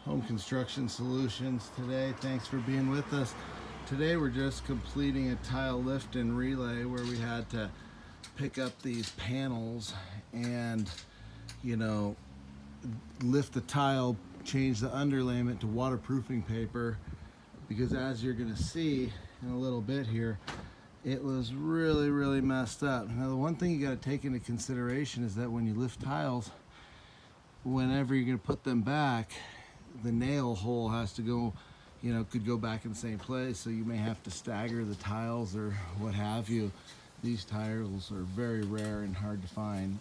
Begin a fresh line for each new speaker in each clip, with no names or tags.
Home Construction Solutions today. Thanks for being with us. Today we're just completing a tile lift and relay where we had to pick up these panels and, lift the tile, change the underlayment to waterproofing paper, because as you're going to see in a little bit here, it was really messed up. Now, the one thing you got to take into consideration is that when you lift tiles, whenever you're going to put them back, the nail hole has to go, could go back in the same place, so you may have to stagger the tiles or what have you. These tiles are very rare and hard to find,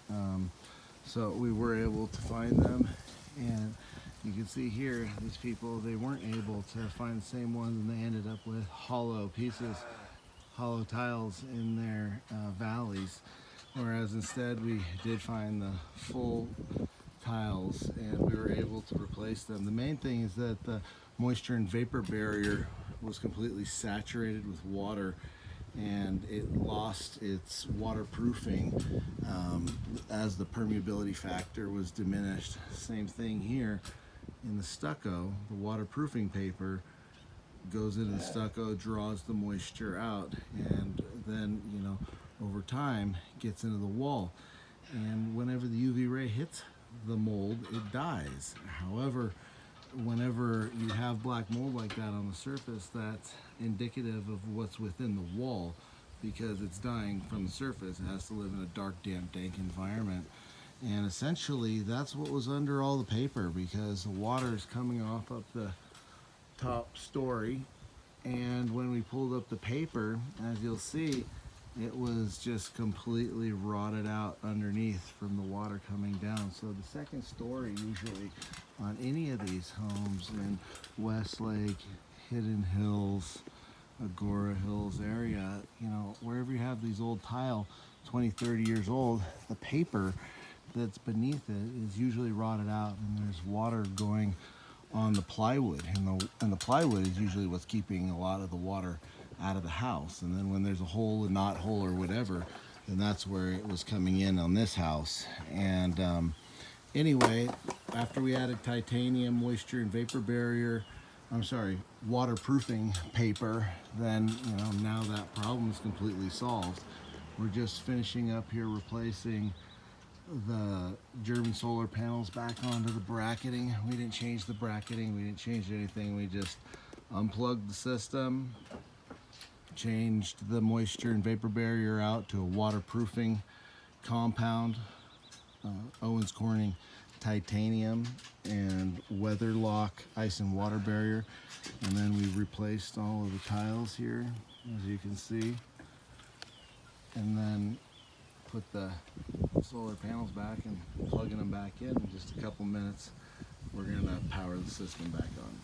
so we were able to find them. And you can see here, these people, they weren't able to find the same ones, and they ended up with hollow pieces, hollow tiles in their valleys, whereas instead we did find the full tiles and we were able to replace them. The main thing is that the moisture and vapor barrier was completely saturated with water and it lost its waterproofing as the permeability factor was diminished. Same thing here in the stucco. The waterproofing paper goes into the stucco, draws the moisture out, and then over time gets into the wall, and whenever the UV ray hits the mold, it dies. However, whenever you have black mold like that on the surface, that's indicative of what's within the wall, because it's dying from the surface. It has to live in a dark, damp, dank environment, and essentially that's what was under all the paper, because the water is coming off up the top story, and when we pulled up the paper, as you'll see, it was just completely rotted out underneath from the water coming down. So the second story usually on any of these homes in Westlake, Hidden Hills, Agora Hills area, wherever you have these old tile, 20, 30 years old, the paper that's beneath it is usually rotted out, and there's water going on the plywood, and the plywood is usually what's keeping a lot of the water out of the house. And then when there's a hole, a knot hole or whatever, then that's where it was coming in on this house. And anyway, after we added titanium, moisture and vapor barrier, waterproofing paper, then now that problem is completely solved. We're just finishing up here replacing the German solar panels back onto the bracketing. We didn't change the bracketing, we didn't change anything, we just unplugged the system, changed the moisture and vapor barrier out to a waterproofing compound, Owens Corning titanium and Weatherlock ice and water barrier, and then we replaced all of the tiles here, as you can see, and then put the solar panels back and plugging them back in just a couple minutes. We're going to power the system back on.